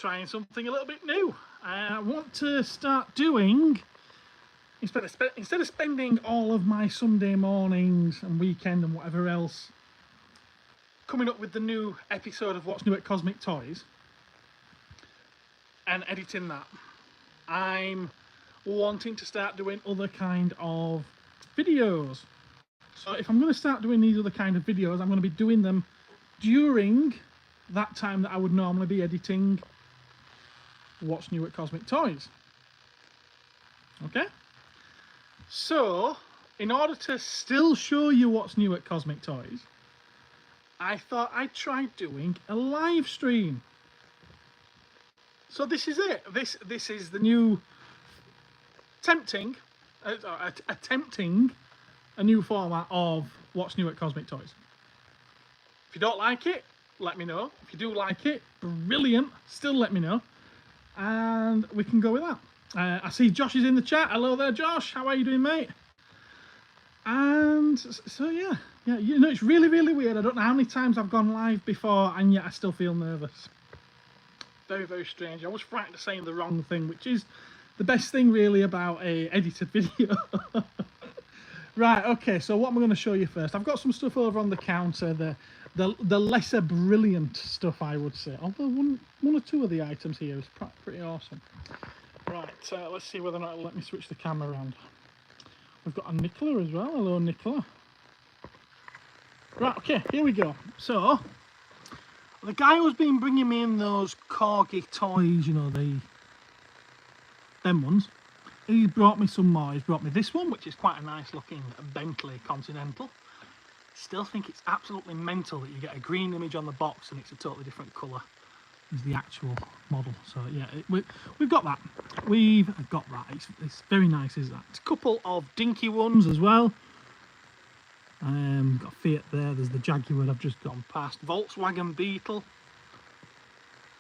trying something a little bit new. I want to start doing, instead of spending all of my Sunday mornings and weekend and whatever else coming up with the new episode of What's New at Cosmic Toys and editing that, I'm wanting to start doing other kind of videos. So if I'm going to start doing these other kind of videos, I'm going to be doing them during that time that I would normally be editing What's New at Cosmic Toys. Okay? So, in order to still show you what's new at Cosmic Toys, I thought I'd try doing a live stream. So this is it. This is the new attempting a new format of What's New at Cosmic Toys. If you don't like it, let me know. If you do like it, brilliant. Still let me know. And we can go with that. I see Josh is in the chat. Hello there, Josh. How are you doing, mate? And so, yeah, you know, it's really, really weird. I don't know how many times I've gone live before, and yet I still feel nervous. Very, very strange. I was frightened of saying the wrong thing, which is the best thing, really, about a edited video. Right, okay, so what am I going to show you first? I've got some stuff over on the counter, the lesser brilliant stuff, I would say. Although one or two of the items here is pretty awesome. Right, let's see whether or not it'll let me switch the camera around. We've got a Nicola as well. Hello, Nicola. Right, okay, here we go. So, the guy who's been bringing me in those corgi toys, you know, them ones, he brought me some more. He's brought me this one, which is quite a nice looking Bentley Continental. Still think it's absolutely mental that you get a green image on the box and it's a totally different colour as the actual model. So yeah, we've got that. We've got that. It's very nice, is that? It's a couple of dinky ones as well. Got Fiat there. There's the Jaguar I've just gone past. Volkswagen Beetle.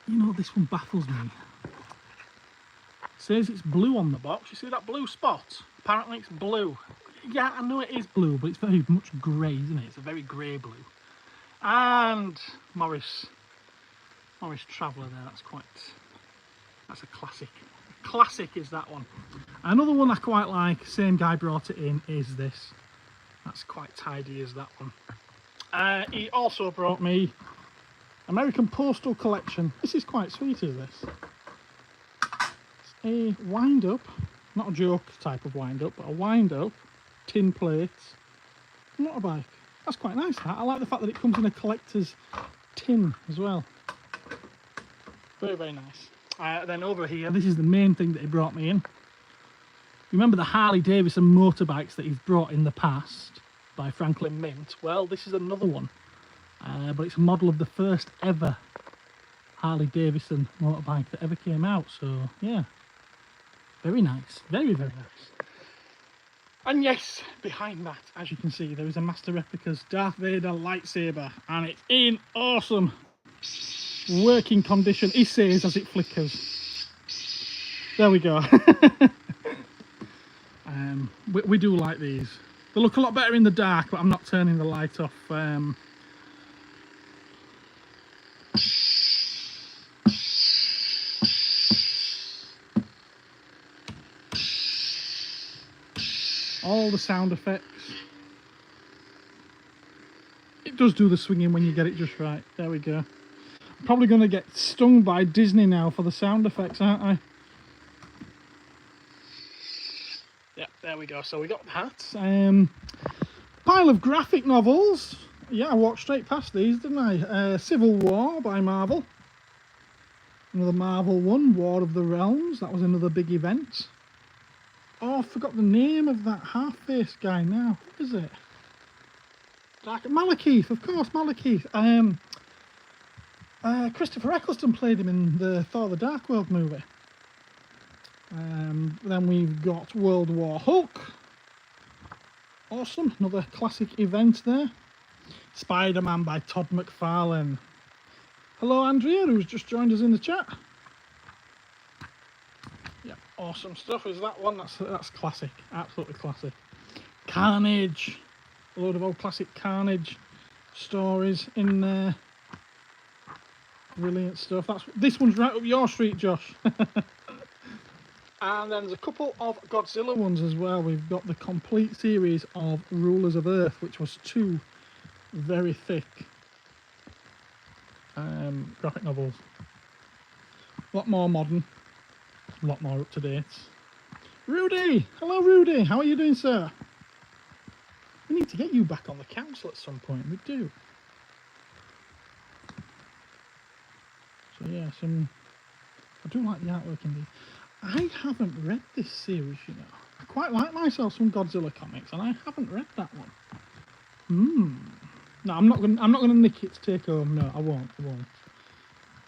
You know, this one baffles me. Says it's blue on the box. You see that blue spot? Apparently it's blue. Yeah, I know it is blue, but it's very much grey, isn't it? It's a very grey blue. And Morris Traveller there. That's a classic. Classic is that one. Another one I quite like, same guy brought it in, is this. That's quite tidy, is that one. He also brought me American Postal Collection. This is quite sweet, is this? A wind-up, not a joke type of wind-up, but a wind-up, tin plates, motorbike. That's quite nice, that. I like the fact that it comes in a collector's tin as well. Very, very nice. Then over here, this is the main thing that he brought me in. Remember the Harley Davidson motorbikes that he's brought in the past by Franklin Mint? Well, this is another one, but it's a model of the first ever Harley Davidson motorbike that ever came out. So yeah, very nice, very, very nice. And yes, behind that, as you can see, there is a Master Replica's Darth Vader lightsaber, and it's in awesome working condition, he says as it flickers. There we go. We do like these. They look a lot better in the dark, but I'm not turning the light off. All the sound effects. It does do the swinging when you get it just right. There we go. I'm probably going to get stung by Disney now for the sound effects, aren't I? Yeah, there we go. So we got that. Pile of graphic novels. Yeah, I walked straight past these, didn't I? Civil War by Marvel. Another Marvel one, War of the Realms. That was another big event. Oh, I forgot the name of that half-faced guy now. What is it? Malekith, of course, Malekith. Christopher Eccleston played him in the Thor the Dark World movie. Then we've got World War Hulk. Awesome, another classic event there. Spider-Man by Todd McFarlane. Hello Andrea, who's just joined us in the chat. Yeah, awesome stuff is that one. That's classic, absolutely classic. Carnage, a load of old classic Carnage stories in there. Brilliant stuff. This one's right up your street, Josh. And then there's a couple of Godzilla ones as well. We've got the complete series of Rulers of Earth, which was 2 very thick graphic novels. A lot more modern, a lot more up to date. Rudy! Hello, Rudy! How are you doing, sir? We need to get you back on the council at some point. We do. So yeah, I do like the artwork indeed. I haven't read this series, you know. I quite like myself some Godzilla comics, and I haven't read that one. No, I'm not gonna nick it to take home. No, I won't.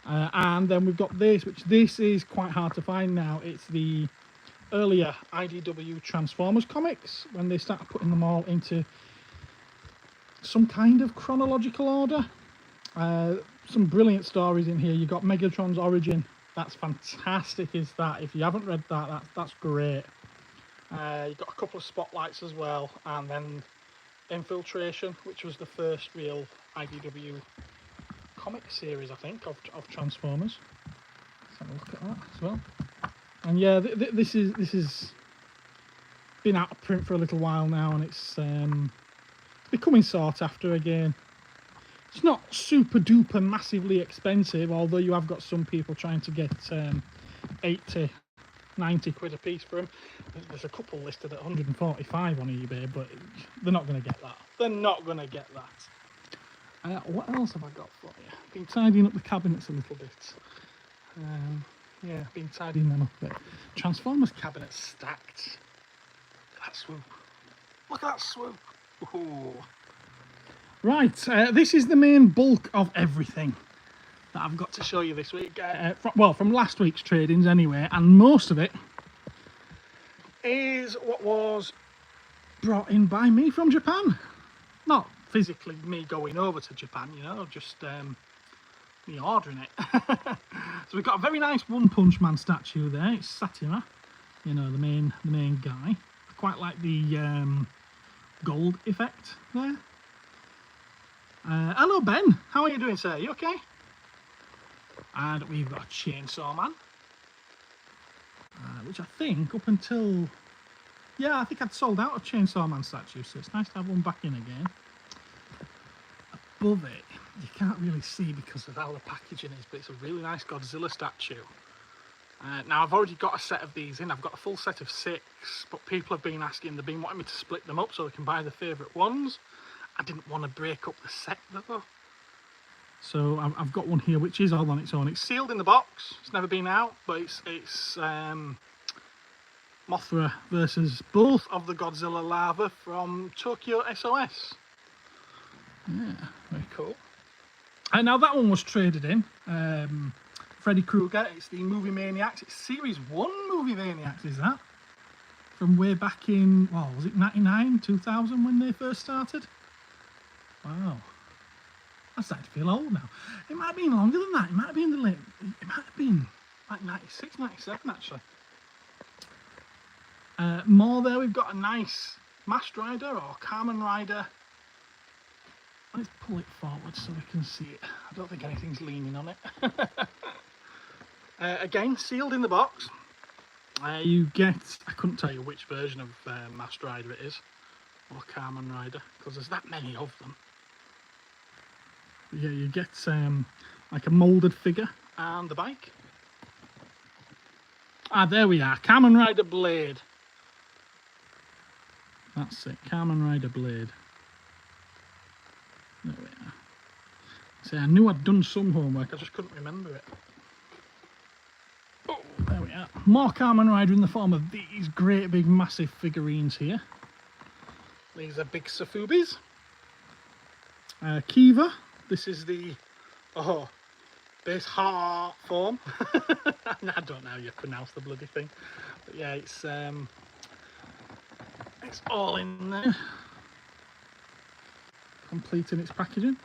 And then we've got this, which this is quite hard to find now. It's the earlier IDW Transformers comics when they started putting them all into some kind of chronological order. Some brilliant stories in here. You got Megatron's origin. That's fantastic, is that? If you haven't read that, that's great. You've got a couple of spotlights as well, and then Infiltration, which was the first real IDW comic series, I think, of Transformers. Let's have a look at that as well. And yeah, this is been out of print for a little while now, and it's becoming sought after again. It's not super duper massively expensive, although you have got some people trying to get 8 to 90 quid a piece for them. There's a couple listed at 145 on eBay, but they're not going to get that. They're not going to get that. What else have I got for you? Been tidying up the cabinets a little bit. Yeah, been tidying them up a bit. Transformers cabinet stacked. Look at that swoop. Look at that swoop. Ooh. Right, this is the main bulk of everything that I've got to show you this week. From last week's tradings anyway, and most of it is what was brought in by me from Japan. Not physically me going over to Japan, you know, just me ordering it. So we've got a very nice One Punch Man statue there. It's Satima, you know, the main guy. I quite like the gold effect there. Hello Ben, how are you doing, sir? You okay? And we've got a Chainsaw Man, which I think up until, yeah, I think I'd sold out of Chainsaw Man statues, so it's nice to have one back in again. Above it, you can't really see because of how the packaging is, but it's a really nice Godzilla statue. Now I've already got a set of these in. I've got a full set of 6, but people have been asking, they've been wanting me to split them up so they can buy their favourite ones. I didn't want to break up the set though. So I've got one here which is all on its own. It's sealed in the box, it's never been out, but it's Mothra versus both of the Godzilla larvae from Tokyo SOS. Yeah, very cool. And now that one was traded in. Freddy Krueger, it's the Movie Maniacs. It's Series 1 Movie Maniacs, is that? From way back in, well, was it 99, 2000 when they first started? Wow. I'm starting to feel old now. It might have been longer than that. It might have been it might have been like 96, 97 actually. More there, we've got a nice Masked Rider or Kamen Rider. Let's pull it forward so we can see it. I don't think anything's leaning on it. Again, sealed in the box. You get, I couldn't tell you which version of Masked Rider it is, or Kamen Rider, because there's that many of them. Yeah, you get like a moulded figure and the bike. Ah, there we are, Kamen Rider Blade. That's it, Kamen Rider Blade. There we are. See, I knew I'd done some homework, I just couldn't remember it. Oh, there we are. More Kamen Rider in the form of these great big massive figurines here. These are big Safubis. Kiva. This is the base heart form. I don't know how you pronounce the bloody thing, but yeah, it's all in there, complete in its packaging.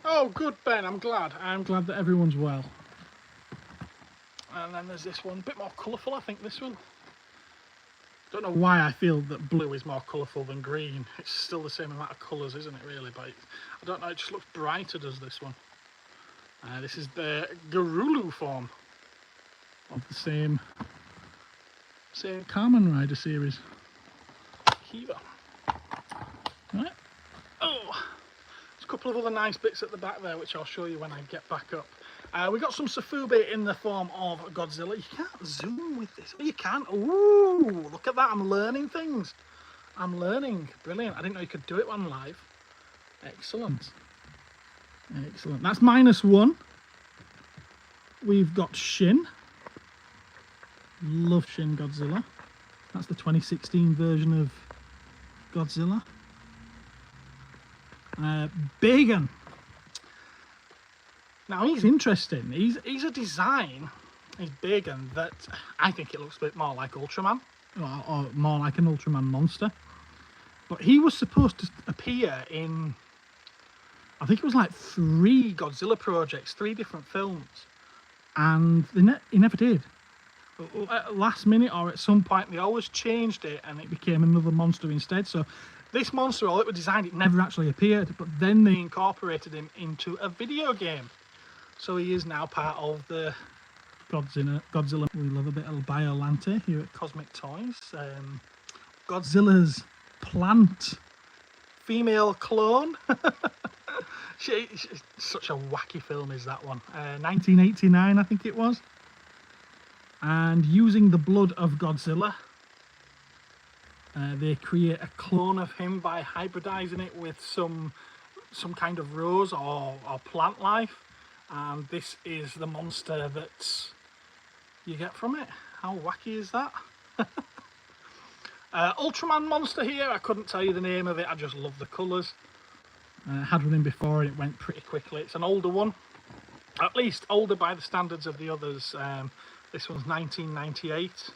Oh, good Ben, I'm glad that everyone's well. And then there's this one, a bit more colourful, I think this one. Don't know why I feel that blue is more colourful than green. It's still the same amount of colours, isn't it, really? But I don't know, it just looks brighter, does this one? This is the Garulu form of the same Kamen Rider series. Kiva. Right. Oh, there's a couple of other nice bits at the back there, which I'll show you when I get back up. We got some Safube in the form of Godzilla. You can't zoom with this. Oh, you can. Ooh, look at that. I'm learning things. I'm learning. Brilliant. I didn't know you could do it on live. Excellent. Excellent. That's -1. We've got Shin. Love Shin Godzilla. That's the 2016 version of Godzilla. Bacon. Now he's interesting. He's a design. He's Bacon that I think it looks a bit more like Ultraman, or more like an Ultraman monster. But he was supposed to appear in, I think it was like 3 Godzilla projects, 3 different films, and he never did. At last minute or at some point they always changed it and it became another monster instead. So this monster, although it was designed, it never actually appeared, but then they incorporated him into a video game. So he is now part of the Godzilla. We love a bit of Biolante here at Cosmic Toys. Godzilla's plant female clone. She's such a wacky film is that one. 1989 I think it was. And using the blood of Godzilla, they create a clone of him by hybridizing it with some kind of rose or plant life. And this is the monster that you get from it. How wacky is that? Ultraman monster here. I couldn't tell you the name of it. I just love the colours. Had one in before and it went pretty quickly. It's an older one, at least older by the standards of the others. This one's 1998,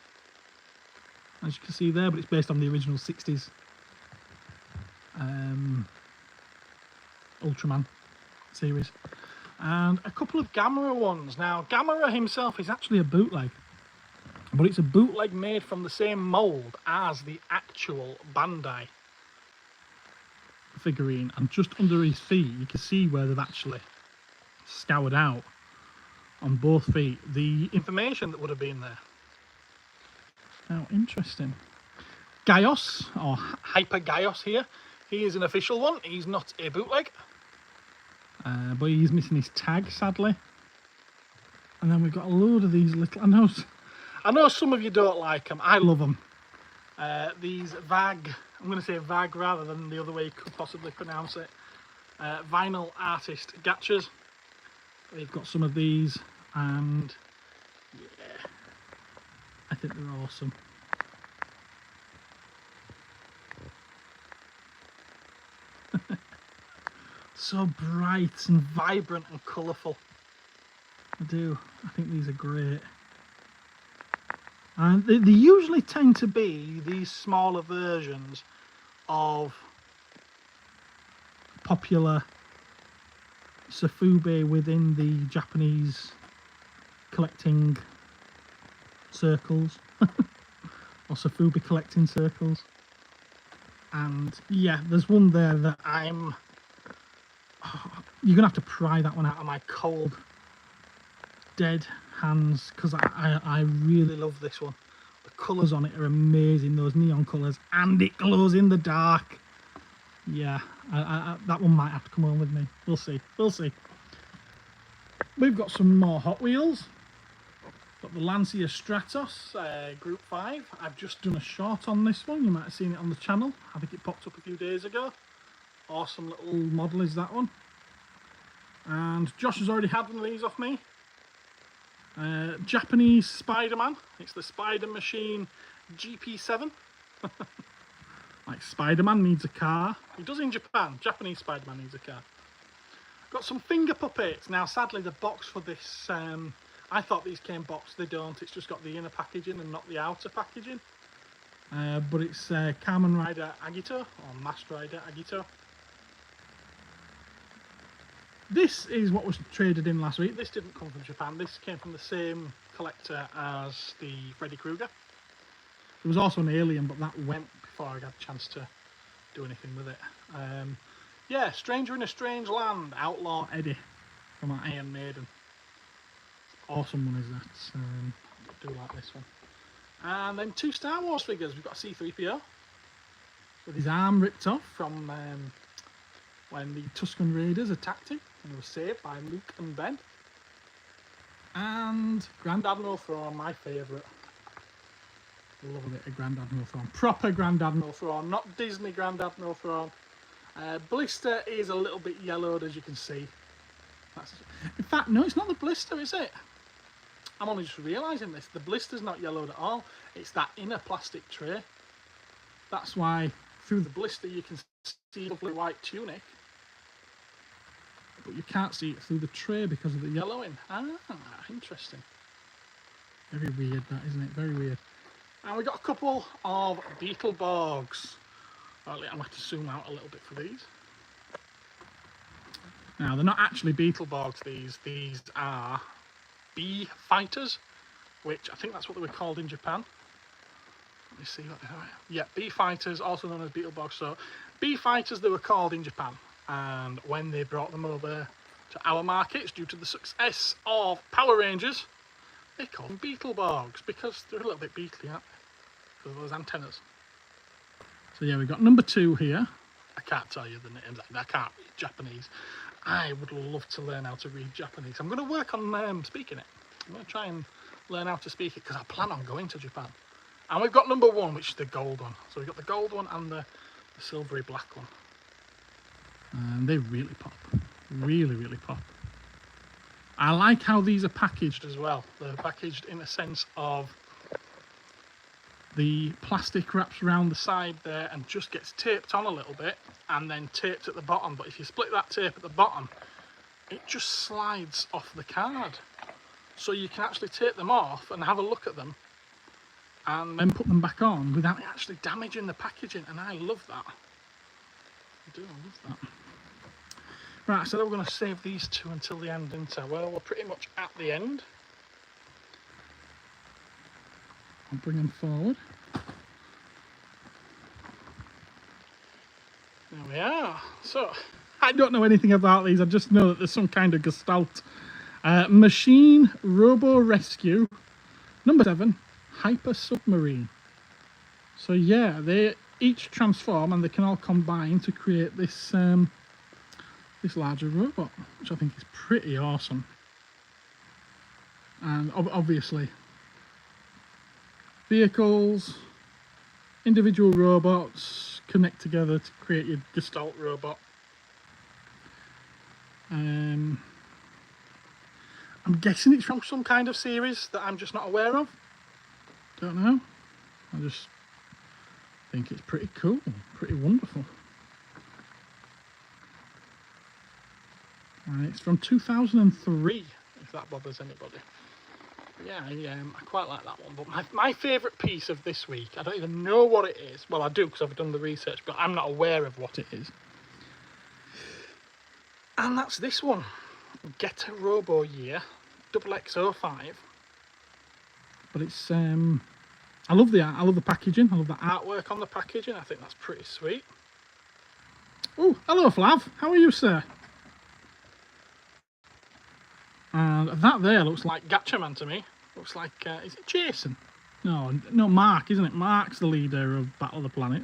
as you can see there, but it's based on the original 60s Ultraman series. And a couple of Gamera ones. Now, Gamera himself is actually a bootleg, but it's a bootleg made from the same mould as the actual Bandai figurine. And just under his feet, you can see where they've actually scoured out on both feet the information that would have been there. Now, interesting. Gaios, or Hyper Gaios here, he is an official one. He's not a bootleg. But he's missing his tag, sadly. And then we've got a load of these little... I know some of you don't like them. I love them. These VAG... I'm going to say VAG rather than the other way you could possibly pronounce it. Vinyl Artist Gachas. We've got some of these. And... yeah. I think they're awesome. So bright and vibrant and colourful. I do. I think these are great. And they usually tend to be these smaller versions of popular Safube within the Japanese collecting circles. Or Safube collecting circles. And yeah, there's one there that you're gonna have to pry that one out of my cold dead hands, because I really love this one. The colours on it are amazing, those neon colours, and it glows in the dark. Yeah, that one might have to come home with me. We'll see. We've got some more Hot Wheels. Got the Lancia Stratos Group 5. I've just done a short on this one. You might have seen it on the channel. I think it popped up a few days ago. Awesome little model is that one. And Josh has already had one of these off me. Japanese Spider-Man. It's the Spider Machine GP7. Like Spider-Man needs a car. He does in Japan. Japanese Spider-Man needs a car. Got some finger puppets. Now sadly the box for this, I thought these came boxed. They don't. It's just got the inner packaging and not the outer packaging. But it's Kamen Rider Agito, or Master Rider Agito. This is what was traded in last week. This didn't come from Japan. This came from the same collector as the Freddy Krueger. There was also an Alien, but that went before I got a chance to do anything with it. Yeah, Stranger in a Strange Land, Outlaw Eddie. from our Iron Maiden. Awesome one is that. I do like this one. And then 2 Star Wars figures. We've got a C-3PO with his arm ripped off from when the Tusken Raiders attacked him and he was saved by Luke and Ben. And Grand Admiral Thrawn, my favourite. Love a bit of Grand Admiral Thrawn. Proper Grand Admiral Thrawn, not Disney Grand Admiral Thrawn. Blister is a little bit yellowed, as you can see. In fact, no, it's not the blister, is it? I'm only just realising this. The blister's not yellowed at all. It's that inner plastic tray. That's why through the blister you can see the lovely white tunic. But you can't see it through the tray because of the yellowing. Ah, interesting. Very weird that, isn't it? Very weird. And we've got a couple of Beetleborgs. I'm going to have to zoom out a little bit for these. Now, they're not actually Beetleborgs, these are bee fighters, which I think that's what they were called in Japan. Let me see what they are. Yeah, bee fighters, also known as Beetleborgs. So, bee fighters they were called in Japan. And when they brought them over to our markets, due to the success of Power Rangers, they call them Beetleborgs because they're a little bit beetly, aren't they? Because of those antennas. So yeah, we've got number 2 here. I can't tell you the names, I can't read Japanese. I would love to learn how to read Japanese. I'm going to work on speaking it. I'm going to try and learn how to speak it because I plan on going to Japan. And we've got number 1, which is the gold one. So we've got the gold one and the silvery black one. And they really pop. Really, really pop. I like how these are packaged as well. They're packaged in a sense of the plastic wraps around the side there and just gets taped on a little bit and then taped at the bottom. But if you split that tape at the bottom, it just slides off the card. So you can actually take them off and have a look at them and then put them back on without actually damaging the packaging. And I love that. I do, I love that. Right, so we're going to save these 2 until the end, didn't I? Well, we're pretty much at the end. I'll bring them forward. There we are. So, I don't know anything about these. I just know that there's some kind of gestalt. Machine Robo Rescue. Number 7, Hyper Submarine. So yeah, they each transform and they can all combine to create this this larger robot, which I think is pretty awesome. And obviously vehicles, individual robots connect together to create your gestalt robot. I'm guessing it's from some kind of series that I'm just not aware of. Don't know. I just think it's pretty cool, pretty wonderful. It's from 2003, if that bothers anybody. Yeah, I quite like that one. But my favourite piece of this week, I don't even know what it is. Well, I do because I've done the research, but I'm not aware of what it is. And that's this one. Get a Robo Year, XXX05. But it's, I love the art, I love the packaging, I love the artwork on the packaging. I think that's pretty sweet. Oh, hello Flav, how are you, sir? And that there looks like Gatchaman to me. Looks like, is it Jason? No, Mark, isn't it? Mark's the leader of Battle of the Planet.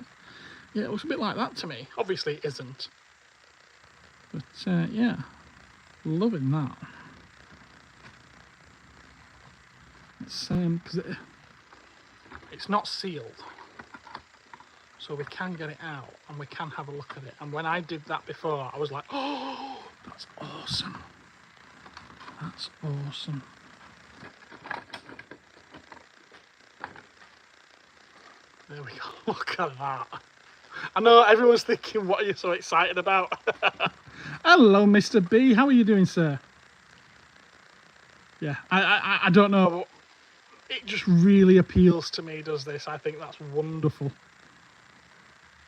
Yeah, it looks a bit like that to me. Obviously it isn't. But, yeah, loving that. It's, because it's not sealed. So we can get it out and we can have a look at it. And when I did that before, I was like, oh, that's awesome. That's awesome. There we go. Look at that. I know everyone's thinking, what are you so excited about? Hello, Mr. B. How are you doing, sir? Yeah, I don't know. It just really appeals to me, does this? I think that's wonderful.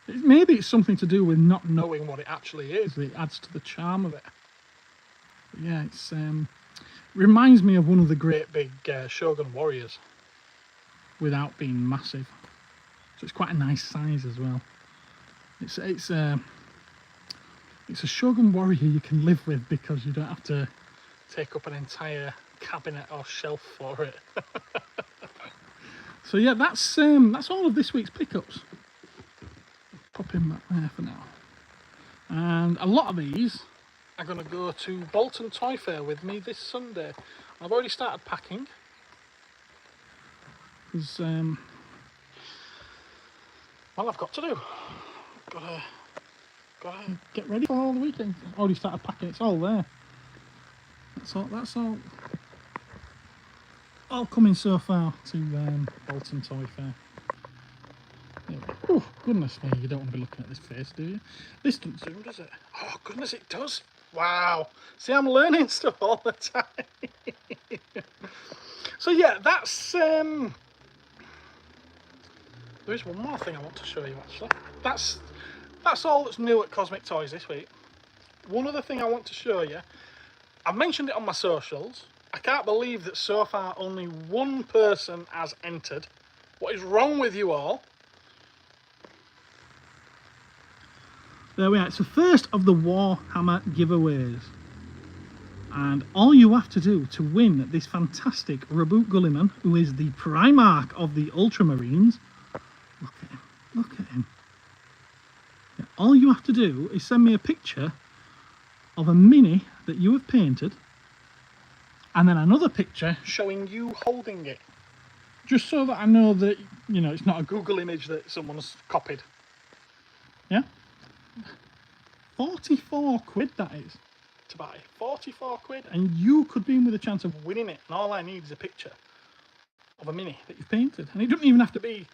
Maybe it's something to do with not knowing what it actually is. It adds to the charm of it. But yeah, it's reminds me of one of the great big Shogun Warriors without being massive. So it's quite a nice size as well. It's a Shogun Warrior you can live with because you don't have to take up an entire cabinet or shelf for it. So yeah, that's all of this week's pickups. Pop him back there for now. And a lot of these are going to go to Bolton Toy Fair with me this Sunday. I've already started packing. Because, well, I've got to do. Gotta get ready for all the weekend. I've already started packing, it's all there. That's all coming so far to Bolton Toy Fair. Oh, goodness me, you don't want to be looking at this face, do you? This doesn't zoom, does it? Oh, goodness, it does. Wow. See, I'm learning stuff all the time. So, yeah, that's... There is one more thing I want to show you, actually. That's all that's new at Cosmic Toys this week. One other thing I want to show you. I've mentioned it on my socials. I can't believe that so far only one person has entered. What is wrong with you all? There we are. It's the first of the Warhammer giveaways. And all you have to do to win this fantastic Reboot Gulliman, who is the Primarch of the Ultramarines, look at him, look at him. Yeah, all you have to do is send me a picture of a mini that you have painted, and then another picture showing you holding it. Just so that I know that, you know, it's not a Google image that someone's copied. Yeah? 44 quid that is to buy. 44 quid, and you could be in with a chance of winning it. And all I need is a picture of a mini that you've painted. And it doesn't even have to be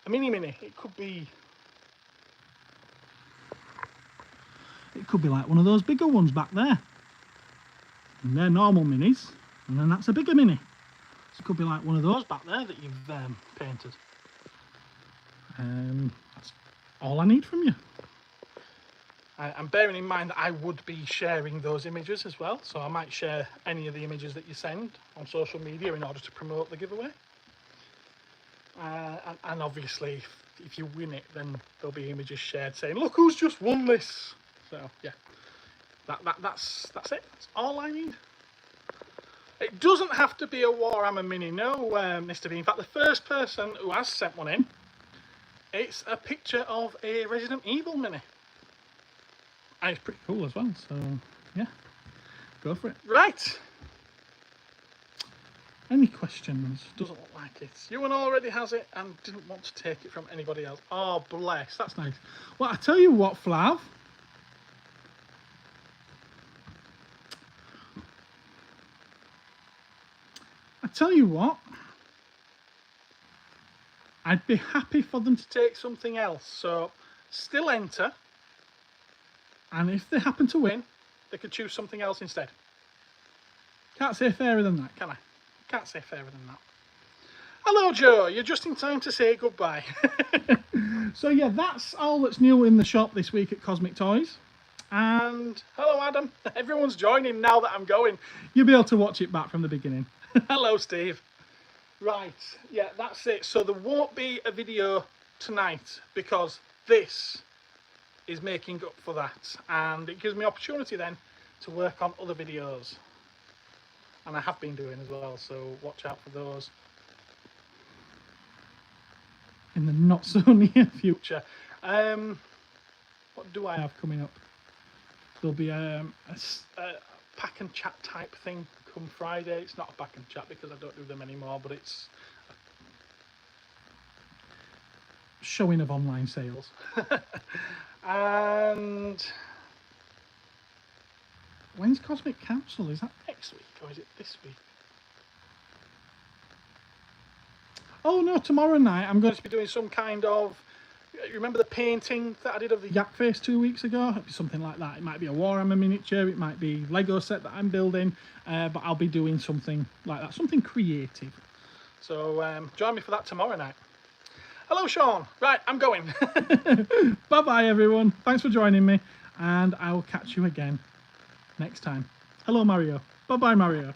a mini. It could be like one of those bigger ones back there. And they're normal minis, and then that's a bigger mini. So it could be like one of those back there that you've painted. That's all I need from you. I'm bearing in mind that I would be sharing those images as well, so I might share any of the images that you send on social media in order to promote the giveaway. And obviously, if you win it, then there'll be images shared saying, "Look who's just won this." So yeah, that's it. That's all I need. It doesn't have to be a Warhammer mini, no, Mr. B. In fact, the first person who has sent one in, it's a picture of a Resident Evil mini. And it's pretty cool as well, so yeah, go for it. Right. Any questions? Doesn't look like it. Ewan already has it and didn't want to take it from anybody else. Oh, bless. That's nice. Well, I tell you what, Flav. I tell you what. I'd be happy for them to take something else. So, still enter. And if they happen to win, they could choose something else instead. Can't say fairer than that, can I? Can't say fairer than that. Hello, Joe. You're just in time to say goodbye. So, yeah, that's all that's new in the shop this week at Cosmic Toys. And hello, Adam. Everyone's joining now that I'm going. You'll be able to watch it back from the beginning. Hello, Steve. Right. Yeah, that's it. So there won't be a video tonight because this is making up for that, and it gives me opportunity then to work on other videos, and I have been doing as well, so watch out for those in the not so near future. What do I have coming up? There'll be a pack and chat type thing come Friday. It's not a pack and chat because I don't do them anymore, but it's a showing of online sales. And when's Cosmic Council? Is that next week or is it this week? Oh no, tomorrow night I'm going to be doing some kind of, you remember the painting that I did of the yak face 2 weeks ago? It'd be something like that. It might be a Warhammer miniature, it might be Lego set that I'm building, but I'll be doing something like that, something creative. So join me for that tomorrow night. Hello, Sean. Right, I'm going. Bye-bye, everyone. Thanks for joining me, and I will catch you again next time. Hello, Mario. Bye-bye, Mario.